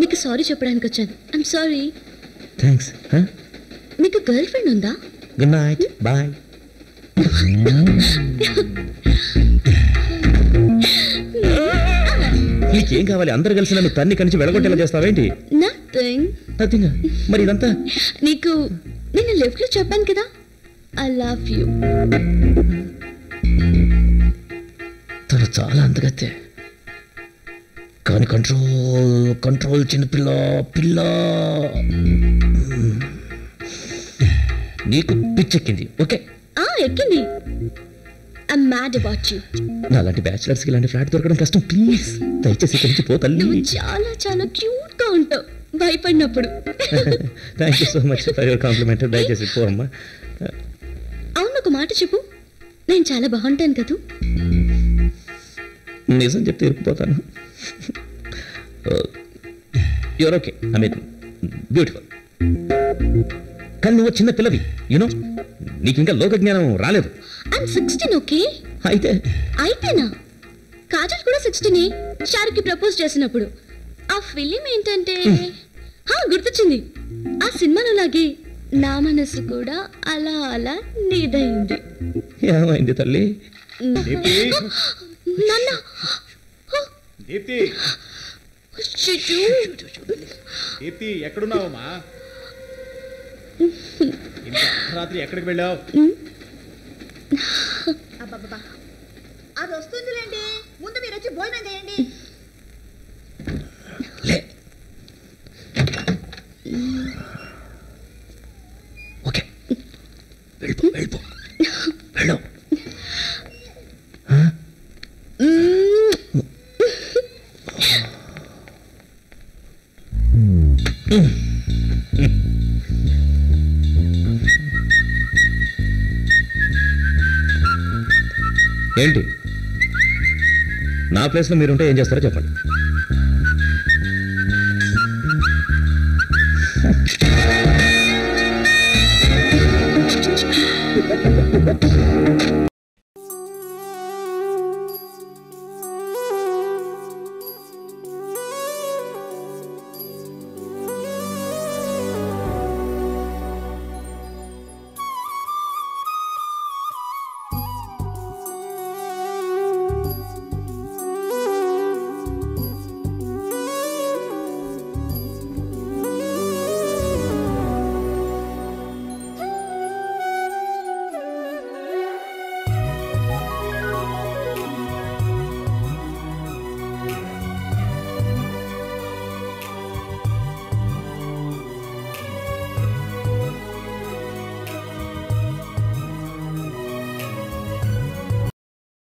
నీకు సారీ చెప్పడానికి వచ్చాను. I'm sorry. థ్యాంక్స్. నీకు గర్ల్ ఫ్రెండ్ ఉందా? Good night, bye. నీకేం కావాలి? అందరు కలిసి నన్ను తన్ని కలిసి వెళ్ళగొట్టేలా చేస్తావేంటి? నథింగ్. మరి ఇదంతా నీకు నేను లెఫ్ట్ లో చెప్పాను కదా, ఐ లవ్ యూ. తను చాలా అందగత్తే, కానీ కంట్రోల్ చిన్న పిల్ల. నీకు పిచ్చెక్కింది. ఓకే, ఎక్కింది. I'm mad about you. నాలాంటి బ్యాచిలర్స్ కి ఇలాంటి ఫ్లాట్ దొరకడం కష్టం. ప్లీజ్ దయచేసి ఇక్కడి నుంచి పో తల్లి. నువ్వు చాలా చాలా క్యూట్ గా ఉంటావు భయపడినప్పుడు. Thank you so much for your compliment. దయచేసి పో అమ్మా. అవును, ఒక మాట చెప్పు, నేను చాలా బాగుంటాను కదూ? నిజం చెప్తే ఇరుక్కుపోతాను. Your okay, I mean beautiful. కానీ నువ్వు చిన్న పిల్లవి, యూనో, నీకు ఇంకా లోక జ్ఞానం రాలేదు. I'm 16, okay? అయితేనా? కాజల్ కూడా 16 షారుఖ్కి ప్రపోజ్ చేసినప్పుడు. ఆ ఫిలిం ఏంటంటే, గుర్తొచ్చింది, ఆ సినిమాలో లాగే నా మనసు కూడా అలా అలా నీదైంది. ఏమైంది తల్లి? నాన్న, దీప్తి ఎక్కడున్నావమ్మా? రాత్రి ఎక్కడికి వెళ్ళావు? అబ్బబ్బా, అది వస్తుందిలేండి, ముందు మీరు వచ్చి భోజనం చేయండి. ఓకే, వెళ్ళిపో. వెళ్ళు. ఏంటి, నా ప్లేస్లో మీరుంటే ఏం చేస్తారో చెప్పండి.